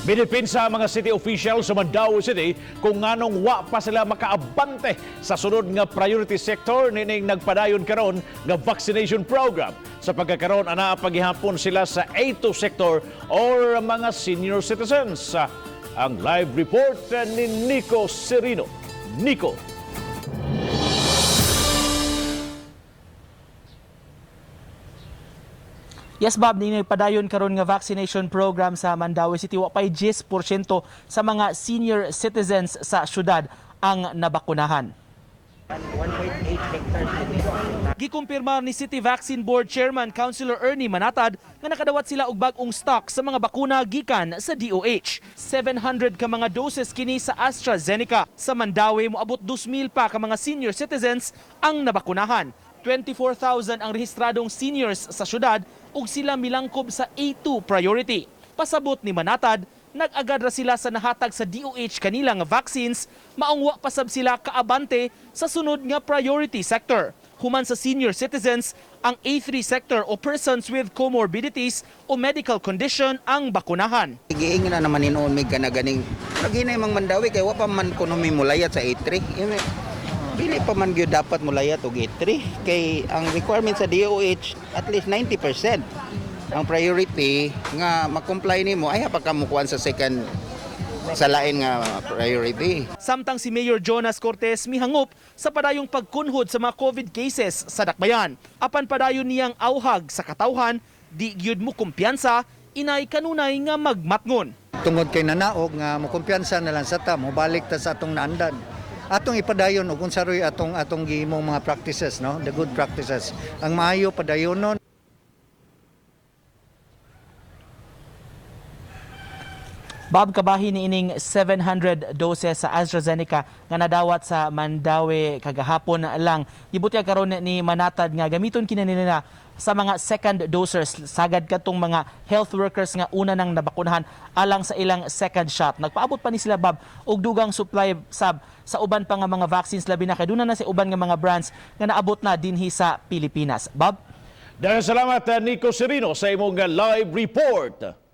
Binipinsa ang mga city officials sa Mandaue City kung nganong wa pa sila makaabante sa sunod nga priority sector nining nagpadayon karon nga vaccination program. Sa pagkakaroon ana paghihapon sila sa A2 sector or mga senior citizens. Ang live report ni Nico Serino. Nico. Yes, Bob, padayon karon nga vaccination program sa Mandaue City. Wa pay 10% sa mga senior citizens sa syudad ang nabakunahan. 1.8 hectares. Gikumpirmar ni City Vaccine Board Chairman Councilor Ernie Manatad nga nakadawat sila og bag-ong stock sa mga bakuna gikan sa DOH. 700 ka mga doses kini sa AstraZeneca. Sa Mandaue moabot 2,000 pa ka mga senior citizens ang nabakunahan. 24,000 ang rehistradong seniors sa syudad ug sila milangkob sa A2 priority. Pasabot ni Manatad, nag-agad ra sila sa nahatag sa DOH kanila nga vaccines, maong wa pasab sila kaabante sa sunod nga priority sector. Human sa senior citizens, ang A3 sector o persons with comorbidities o medical condition ang bakunahan. Giingin na naman inoon may ganaganing. Naginay mang Mandaue kay wa pa man kuno may mulayat sa A3. Dili pa man gyud dapat mulayat og A3 kay ang requirement sa DOH at least 90%. Ang priority nga makomply nimo ay pa ka mukuan sa second sa lain nga priority. Samtang si Mayor Jonas Cortez mihangop sa padayong pagkunhod sa mga COVID cases sa Dakbayan. Apan padayon niyang awhag sa katawhan, di gyud mo kumpiyansa, inay kanunay nga magmatngon. Tungod kay nanaog nga mo kumpiyansa na lang sa ta, mo balik ta sa atong naandan. Atong ipadayon og unsa roy atong gihimong mga practices, no? The good practices. Ang maayo padayonon. Bob, kabahin ni ining 700 doses sa AstraZeneca nga nadawat sa Mandaue kagahapon lang. Gibutya karon ni Manatad nga gamiton kini nila sa mga second dosers, sagad katong mga health workers nga una nang nabakunahan alang sa ilang second shot. Nagpaabot pa ni sila, Bob, og dugang supply sab sa uban pa nga mga vaccines, labi na kay duna na sa uban nga mga brands nga naabot na dinhi sa Pilipinas. Bob? Dahil salamat Nico Serino sa imong live report.